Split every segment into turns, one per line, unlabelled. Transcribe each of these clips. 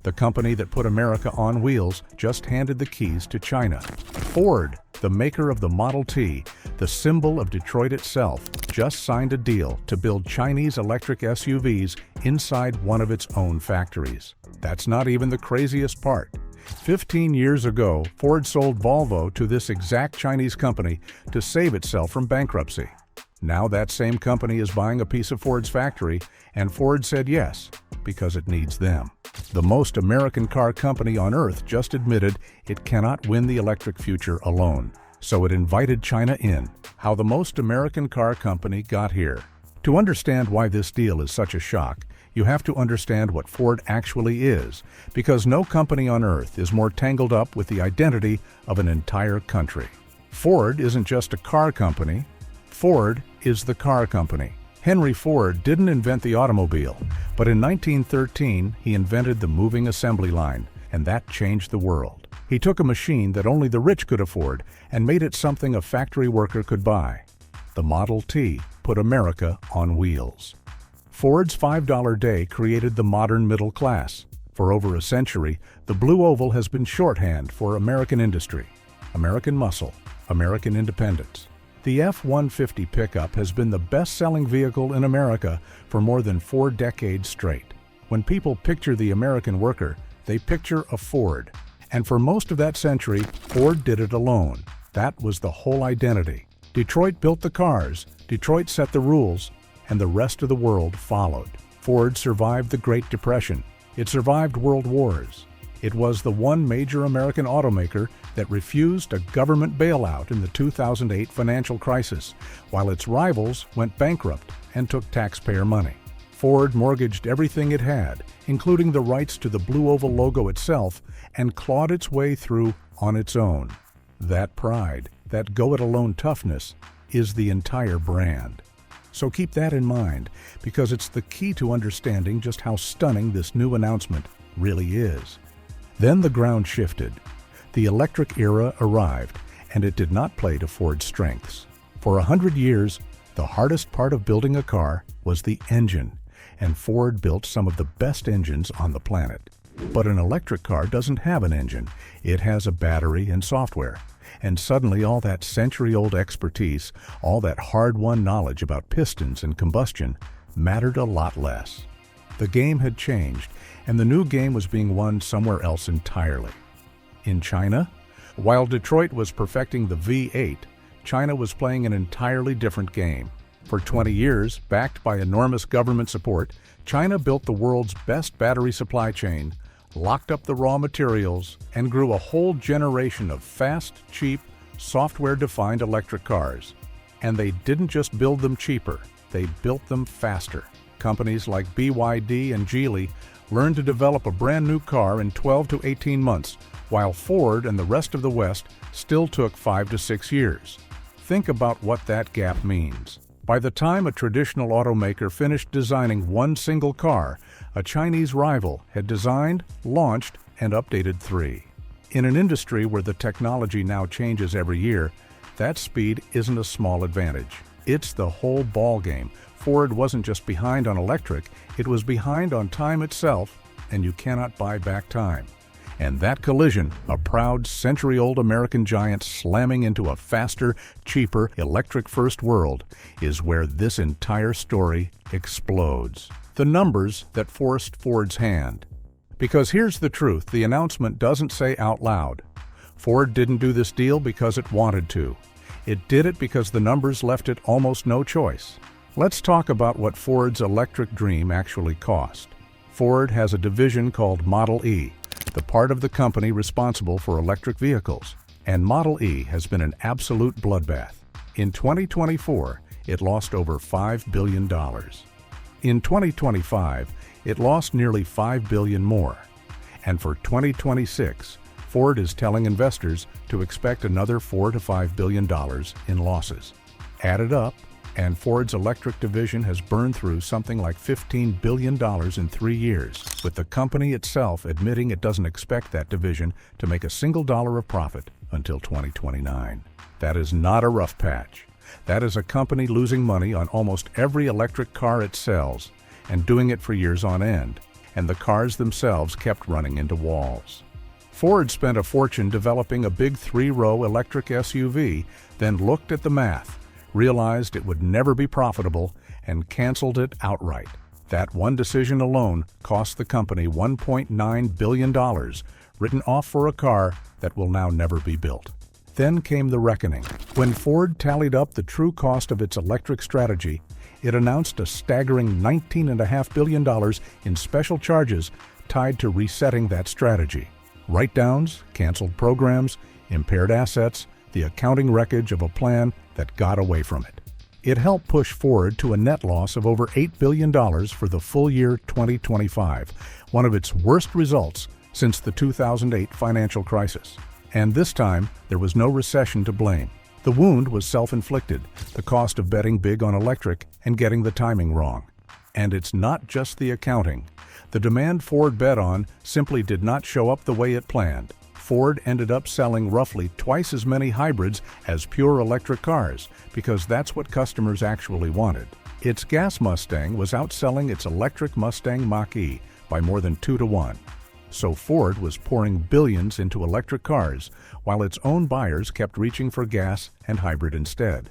The company that put America on wheels just handed the keys to China. Ford, the maker of the Model T, the symbol of Detroit itself, just signed a deal to build Chinese electric SUVs inside one of its own factories. That's not even the craziest part. 15 years ago, Ford sold Volvo to this exact Chinese company to save itself from bankruptcy. Now that same company is buying a piece of Ford's factory, and Ford said yes, because it needs them. The most American car company on earth just admitted it cannot win the electric future alone. So it invited China in. How the most American car company got here. To understand why this deal is such a shock, you have to understand what Ford actually is, because no company on earth is more tangled up with the identity of an entire country. Ford isn't just a car company. Ford is the car company. Henry Ford didn't invent the automobile, but in 1913 he invented the moving assembly line, and that changed the world. He took a machine that only the rich could afford and made it something a factory worker could buy. The Model T put America on wheels. Ford's $5 day created the modern middle class. For over a century, the blue oval has been shorthand for American industry, American muscle, American independence. The F-150 pickup has been the best-selling vehicle in America for more than 4 decades straight. When people picture the American worker, they picture a Ford. And for most of that century, Ford did it alone. That was the whole identity. Detroit built the cars, Detroit set the rules, and the rest of the world followed. Ford survived the Great Depression. It survived world wars. It was the one major American automaker that refused a government bailout in the 2008 financial crisis, while its rivals went bankrupt and took taxpayer money. Ford mortgaged everything it had, including the rights to the blue oval logo itself, and clawed its way through on its own. That pride, that go-it-alone toughness, is the entire brand. So keep that in mind, because it's the key to understanding just how stunning this new announcement really is. Then the ground shifted. The electric era arrived, and it did not play to Ford's strengths. For 100 years, the hardest part of building a car was the engine, and Ford built some of the best engines on the planet. But an electric car doesn't have an engine. It has a battery and software. And suddenly all that century-old expertise, all that hard-won knowledge about pistons and combustion, mattered a lot less. The game had changed, and the new game was being won somewhere else entirely. In China? While Detroit was perfecting the V8, China was playing an entirely different game. For 20 years, backed by enormous government support, China built the world's best battery supply chain, locked up the raw materials, and grew a whole generation of fast, cheap, software-defined electric cars. And they didn't just build them cheaper, they built them faster. Companies like BYD and Geely learned to develop a brand new car in 12 to 18 months, while Ford and the rest of the West still took 5 to 6 years. Think about what that gap means. By the time a traditional automaker finished designing one single car, a Chinese rival had designed, launched, and updated 3. In an industry where the technology now changes every year, that speed isn't a small advantage. It's the whole ballgame. Ford wasn't just behind on electric, it was behind on time itself, and you cannot buy back time. And that collision, a proud century-old American giant slamming into a faster, cheaper, electric-first world, is where this entire story explodes. The numbers that forced Ford's hand. Because here's the truth, the announcement doesn't say out loud. Ford didn't do this deal because it wanted to. It did it because the numbers left it almost no choice. Let's talk about what Ford's electric dream actually cost. Ford has a division called Model E, the part of the company responsible for electric vehicles. And Model E has been an absolute bloodbath. In 2024, it lost over $5 billion. In 2025, it lost nearly $5 billion more. And for 2026, Ford is telling investors to expect another $4 to $5 billion in losses. Add it up, and Ford's electric division has burned through something like $15 billion in 3 years, with the company itself admitting it doesn't expect that division to make a single dollar of profit until 2029. That is not a rough patch. That is a company losing money on almost every electric car it sells, and doing it for years on end. and the cars themselves kept running into walls. Ford spent a fortune developing a big 3-row electric SUV, then looked at the math, realized it would never be profitable, and canceled it outright. That one decision alone cost the company $1.9 billion, written off for a car that will now never be built. Then came the reckoning. When Ford tallied up the true cost of its electric strategy, it announced a staggering $19.5 billion in special charges tied to resetting that strategy. Write-downs, canceled programs, impaired assets, the accounting wreckage of a plan that got away from it. It helped push Ford to a net loss of over $8 billion for the full year 2025, one of its worst results since the 2008 financial crisis. And this time, there was no recession to blame. The wound was self-inflicted, the cost of betting big on electric and getting the timing wrong. And it's not just the accounting. The demand Ford bet on simply did not show up the way it planned. Ford ended up selling roughly twice as many hybrids as pure electric cars, because that's what customers actually wanted. Its gas Mustang was outselling its electric Mustang Mach-E by more than 2-to-1. So Ford was pouring billions into electric cars, while its own buyers kept reaching for gas and hybrid instead.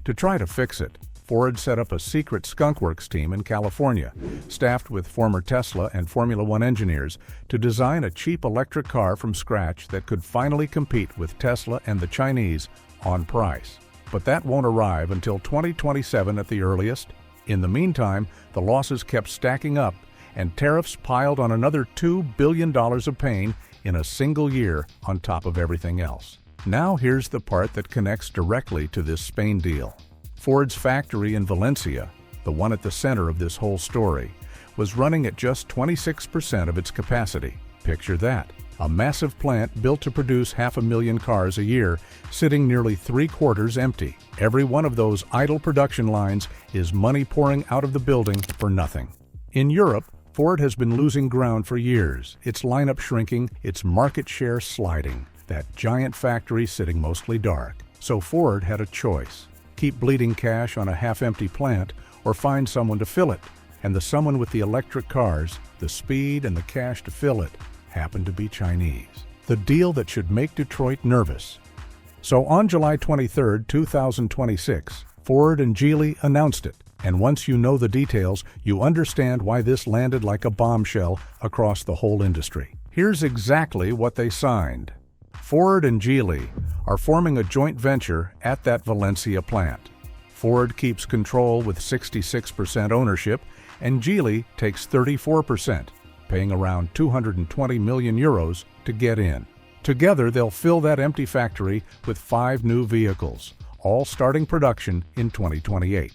To try to fix it, Ford set up a secret skunkworks team in California, staffed with former Tesla and Formula One engineers, to design a cheap electric car from scratch that could finally compete with Tesla and the Chinese on price. But that won't arrive until 2027 at the earliest. In the meantime, the losses kept stacking up, and tariffs piled on another $2 billion of pain in a single year on top of everything else. Now here's the part that connects directly to this Spain deal. Ford's factory in Valencia, the one at the center of this whole story, was running at just 26% of its capacity. Picture that. A massive plant built to produce 500,000 cars a year, sitting nearly 3/4 empty. Every one of those idle production lines is money pouring out of the building for nothing. In Europe, Ford has been losing ground for years, its lineup shrinking, its market share sliding, that giant factory sitting mostly dark. So Ford had a choice: keep bleeding cash on a half-empty plant, or find someone to fill it. And the someone with the electric cars, the speed and the cash to fill it, happened to be Chinese. The deal that should make Detroit nervous. So on July 23, 2026, Ford and Geely announced it. And once you know the details, you understand why this landed like a bombshell across the whole industry. Here's exactly what they signed. Ford and Geely are forming a joint venture at that Valencia plant. Ford keeps control with 66% ownership, and Geely takes 34%, paying around 220 million euros to get in. Together, they'll fill that empty factory with 5 new vehicles, all starting production in 2028.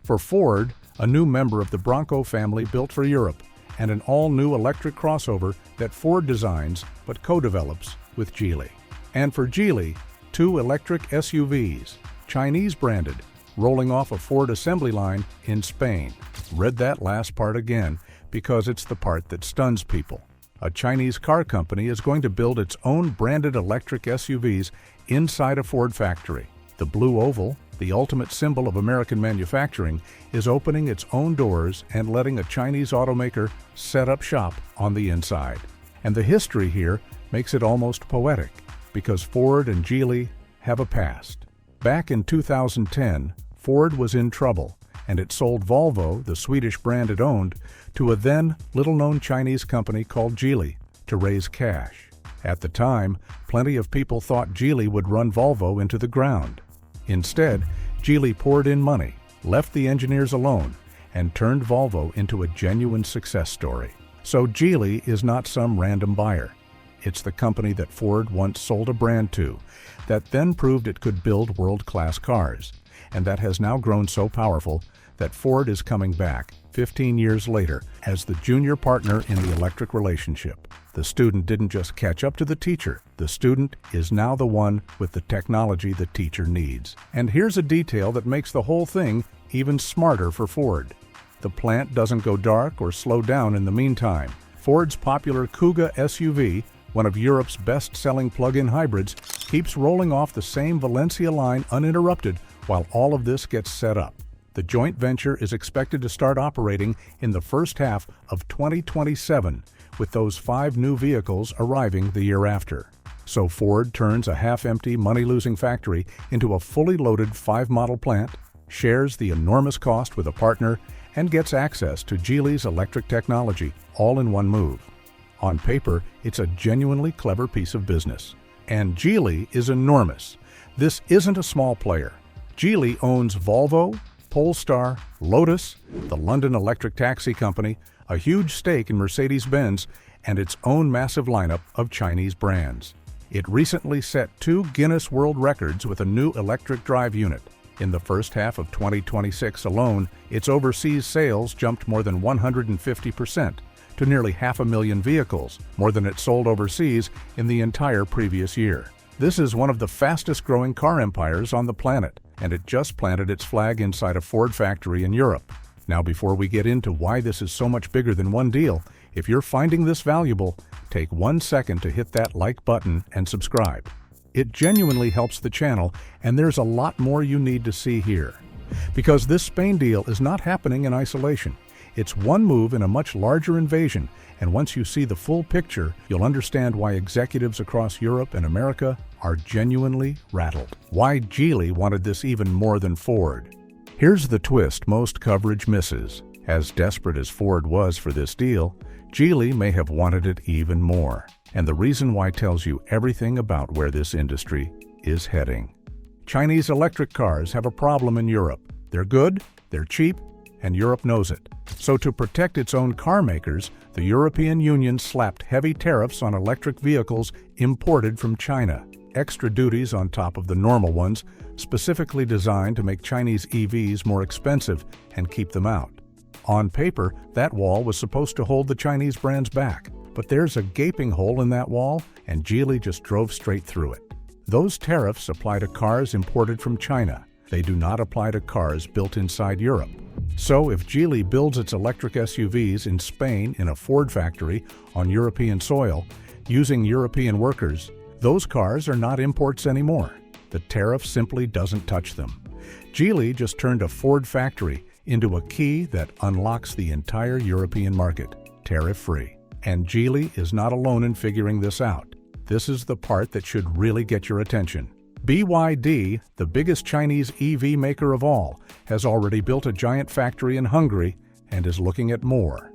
For Ford, a new member of the Bronco family built for Europe, and an all-new electric crossover that Ford designs but co-develops with Geely. And for Geely, 2 electric SUVs, Chinese-branded, rolling off a Ford assembly line in Spain. Read that last part again, because it's the part that stuns people. A Chinese car company is going to build its own branded electric SUVs inside a Ford factory. The Blue Oval, the ultimate symbol of American manufacturing, is opening its own doors and letting a Chinese automaker set up shop on the inside. And the history here makes it almost poetic, because Ford and Geely have a past. Back in 2010, Ford was in trouble, and it sold Volvo, the Swedish brand it owned, to a then little-known Chinese company called Geely to raise cash. At the time, plenty of people thought Geely would run Volvo into the ground. Instead, Geely poured in money, left the engineers alone, and turned Volvo into a genuine success story. So Geely is not some random buyer. It's the company that Ford once sold a brand to, that then proved it could build world-class cars, and that has now grown so powerful that Ford is coming back 15 years later as the junior partner in the electric relationship. The student didn't just catch up to the teacher. The student is now the one with the technology the teacher needs. And here's a detail that makes the whole thing even smarter for Ford. The plant doesn't go dark or slow down in the meantime. Ford's popular Kuga SUV, one of Europe's best-selling plug-in hybrids, keeps rolling off the same Valencia line uninterrupted while all of this gets set up. The joint venture is expected to start operating in the first half of 2027, with those 5 new vehicles arriving the year after. So Ford turns a half-empty, money-losing factory into a fully loaded 5-model plant, shares the enormous cost with a partner, and gets access to Geely's electric technology, all in one move. On paper, it's a genuinely clever piece of business. And Geely is enormous. This isn't a small player. Geely owns Volvo, Polestar, Lotus, the London electric taxi company, a huge stake in Mercedes-Benz, and its own massive lineup of Chinese brands. It recently set 2 Guinness World Records with a new electric drive unit. In the first half of 2026 alone, its overseas sales jumped more than 150% to nearly 500,000 vehicles, more than it sold overseas in the entire previous year. This is one of the fastest-growing car empires on the planet, and it just planted its flag inside a Ford factory in Europe. Now, before we get into why this is so much bigger than one deal, if you're finding this valuable, take 1 second to hit that like button and subscribe. It genuinely helps the channel, and there's a lot more you need to see here. Because this Spain deal is not happening in isolation. It's one move in a much larger invasion, and once you see the full picture, you'll understand why executives across Europe and America are genuinely rattled. Why Geely wanted this even more than Ford. Here's the twist most coverage misses. As desperate as Ford was for this deal, Geely may have wanted it even more. And the reason why tells you everything about where this industry is heading. Chinese electric cars have a problem in Europe. They're good, they're cheap, and Europe knows it. So to protect its own car makers, the European Union slapped heavy tariffs on electric vehicles imported from China. Extra duties on top of the normal ones, specifically designed to make Chinese EVs more expensive and keep them out. On paper, that wall was supposed to hold the Chinese brands back. But there's a gaping hole in that wall, and Geely just drove straight through it. Those tariffs apply to cars imported from China. They do not apply to cars built inside Europe. So if Geely builds its electric SUVs in Spain in a Ford factory on European soil, using European workers, those cars are not imports anymore. The tariff simply doesn't touch them. Geely just turned a Ford factory into a key that unlocks the entire European market, tariff-free. And Geely is not alone in figuring this out. This is the part that should really get your attention. BYD, the biggest Chinese EV maker of all, has already built a giant factory in Hungary and is looking at more.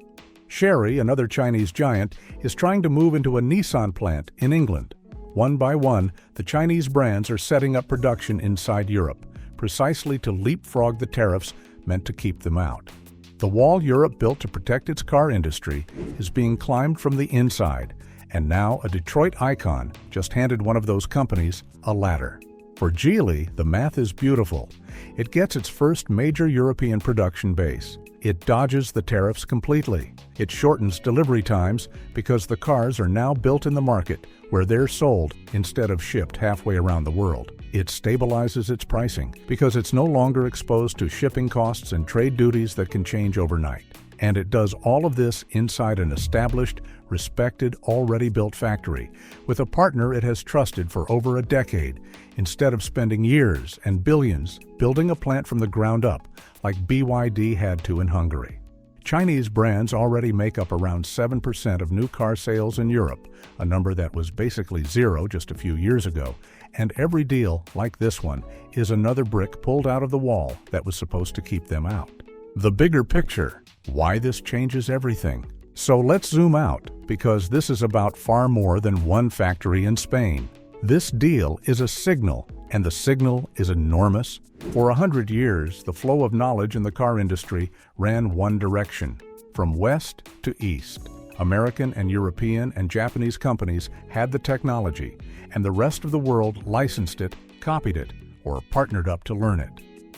Chery, another Chinese giant, is trying to move into a Nissan plant in England. One by one, the Chinese brands are setting up production inside Europe, precisely to leapfrog the tariffs meant to keep them out. The wall Europe built to protect its car industry is being climbed from the inside, and now a Detroit icon just handed one of those companies a ladder. For Geely, the math is beautiful. It gets its first major European production base. It dodges the tariffs completely. It shortens delivery times because the cars are now built in the market where they're sold instead of shipped halfway around the world. It stabilizes its pricing because it's no longer exposed to shipping costs and trade duties that can change overnight. And it does all of this inside an established, respected, already built factory with a partner it has trusted for over a decade, instead of spending years and billions building a plant from the ground up like BYD had to in Hungary. Chinese brands already make up around 7% of new car sales in Europe, a number that was basically zero just a few years ago, and every deal, like this one, is another brick pulled out of the wall that was supposed to keep them out. The bigger picture, why this changes everything. So let's zoom out, because this is about far more than one factory in Spain. This deal is a signal, and the signal is enormous. For 100 years, the flow of knowledge in the car industry ran one direction, from west to east. American and European and Japanese companies had the technology, and the rest of the world licensed it, copied it, or partnered up to learn it.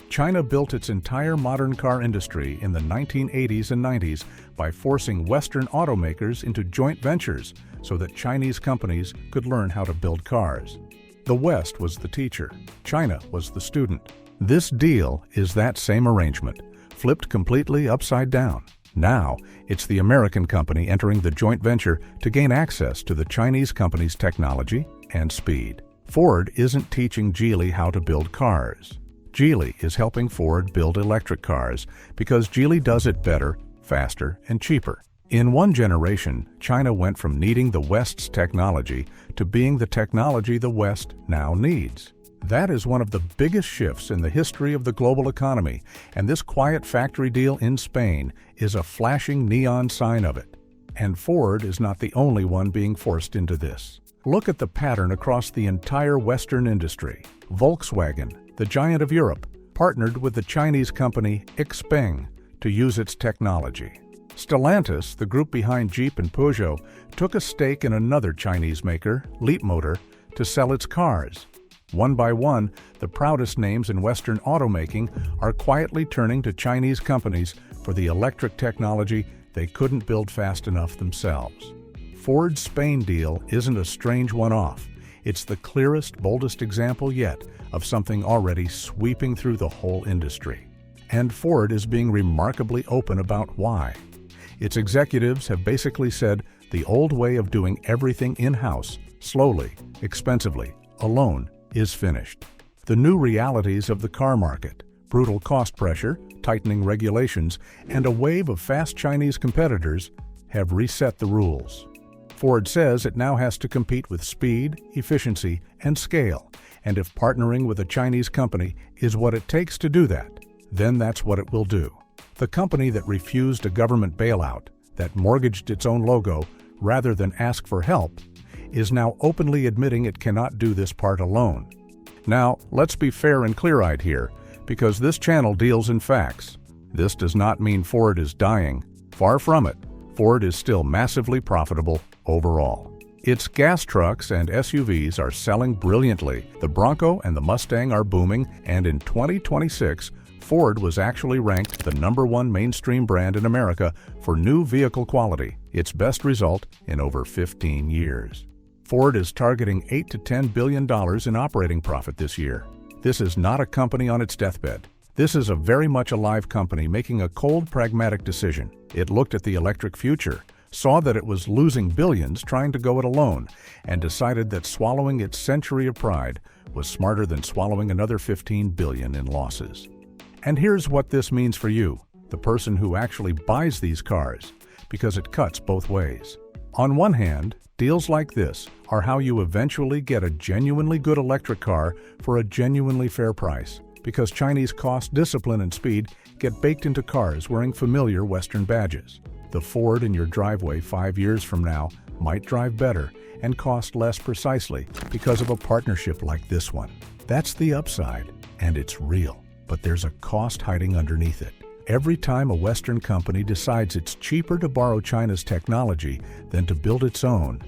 China built its entire modern car industry in the 1980s and 90s by forcing Western automakers into joint ventures so that Chinese companies could learn how to build cars. The West was the teacher, China was the student. This deal is that same arrangement, flipped completely upside down. Now, it's the American company entering the joint venture to gain access to the Chinese company's technology and speed. Ford isn't teaching Geely how to build cars. Geely is helping Ford build electric cars because Geely does it better, faster, and cheaper. In one generation, China went from needing the West's technology to being the technology the West now needs. That is one of the biggest shifts in the history of the global economy, and this quiet factory deal in Spain is a flashing neon sign of it. And Ford is not the only one being forced into this. Look at the pattern across the entire Western industry. Volkswagen, the giant of Europe, partnered with the Chinese company Xpeng to use its technology. Stellantis, the group behind Jeep and Peugeot, took a stake in another Chinese maker, Leapmotor, to sell its cars. One by one, the proudest names in Western automaking are quietly turning to Chinese companies for the electric technology they couldn't build fast enough themselves. Ford's Spain deal isn't a strange one-off. It's the clearest, boldest example yet of something already sweeping through the whole industry. And Ford is being remarkably open about why. Its executives have basically said the old way of doing everything in-house, slowly, expensively, alone, is finished. The new realities of the car market, brutal cost pressure, tightening regulations, and a wave of fast Chinese competitors have reset the rules. Ford says it now has to compete with speed, efficiency, and scale, and if partnering with a Chinese company is what it takes to do that, then that's what it will do. The company that refused a government bailout, that mortgaged its own logo rather than ask for help, is now openly admitting it cannot do this part alone. Now, let's be fair and clear-eyed here, because this channel deals in facts. This does not mean Ford is dying. Far from it. Ford is still massively profitable overall. Its gas trucks and SUVs are selling brilliantly. The Bronco and the Mustang are booming, and in 2026, Ford was actually ranked the #1 mainstream brand in America for new vehicle quality, its best result in over 15 years. Ford is targeting $8 to $10 billion in operating profit this year. This is not a company on its deathbed. This is a very much alive company making a cold, pragmatic decision. It looked at the electric future, saw that it was losing billions trying to go it alone, and decided that swallowing its century of pride was smarter than swallowing another $15 billion in losses. And here's what this means for you, the person who actually buys these cars, because it cuts both ways. On one hand, deals like this are how you eventually get a genuinely good electric car for a genuinely fair price, because Chinese cost, discipline, and speed get baked into cars wearing familiar Western badges. The Ford in your driveway 5 years from now might drive better and cost less precisely because of a partnership like this one. That's the upside, and it's real. But there's a cost hiding underneath it. Every time a Western company decides it's cheaper to borrow China's technology than to build its own,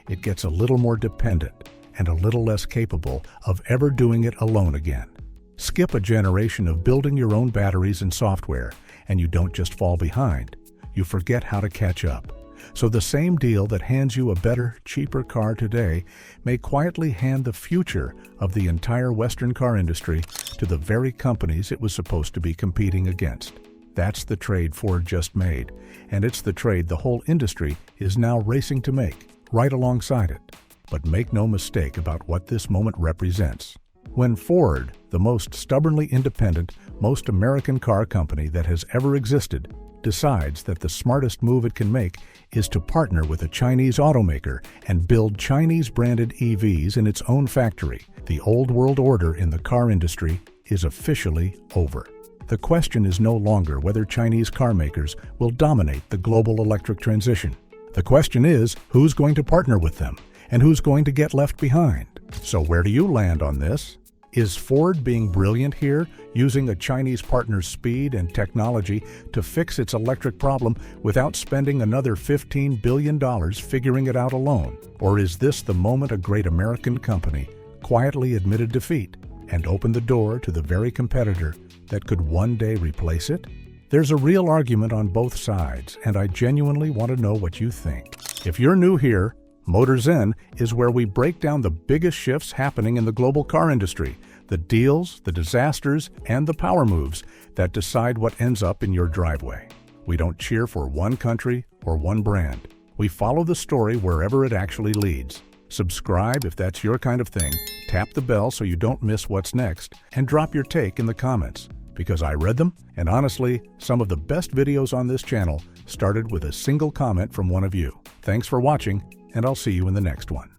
it gets a little more dependent and a little less capable of ever doing it alone again. Skip a generation of building your own batteries and software, and you don't just fall behind. You forget how to catch up. So the same deal that hands you a better, cheaper car today may quietly hand the future of the entire Western car industry to the very companies it was supposed to be competing against. That's the trade Ford just made, and it's the trade the whole industry is now racing to make, right alongside it. But make no mistake about what this moment represents. When Ford, the most stubbornly independent, most American car company that has ever existed, decides that the smartest move it can make is to partner with a Chinese automaker and build Chinese-branded EVs in its own factory, the old world order in the car industry is officially over. The question is no longer whether Chinese car makers will dominate the global electric transition. The question is, who's going to partner with them, and who's going to get left behind? So where do you land on this? Is Ford being brilliant here, using a Chinese partner's speed and technology to fix its electric problem without spending another $15 billion figuring it out alone? Or is this the moment a great American company quietly admitted defeat and opened the door to the very competitor that could one day replace it? There's a real argument on both sides, and I genuinely want to know what you think. If you're new here, Motors In is where we break down the biggest shifts happening in the global car industry, the deals, the disasters, and the power moves that decide what ends up in your driveway. We don't cheer for one country or one brand. We follow the story wherever it actually leads. Subscribe if that's your kind of thing, tap the bell so you don't miss what's next, and drop your take in the comments, because I read them, and honestly, some of the best videos on this channel started with a single comment from one of you. Thanks for watching, and I'll see you in the next one.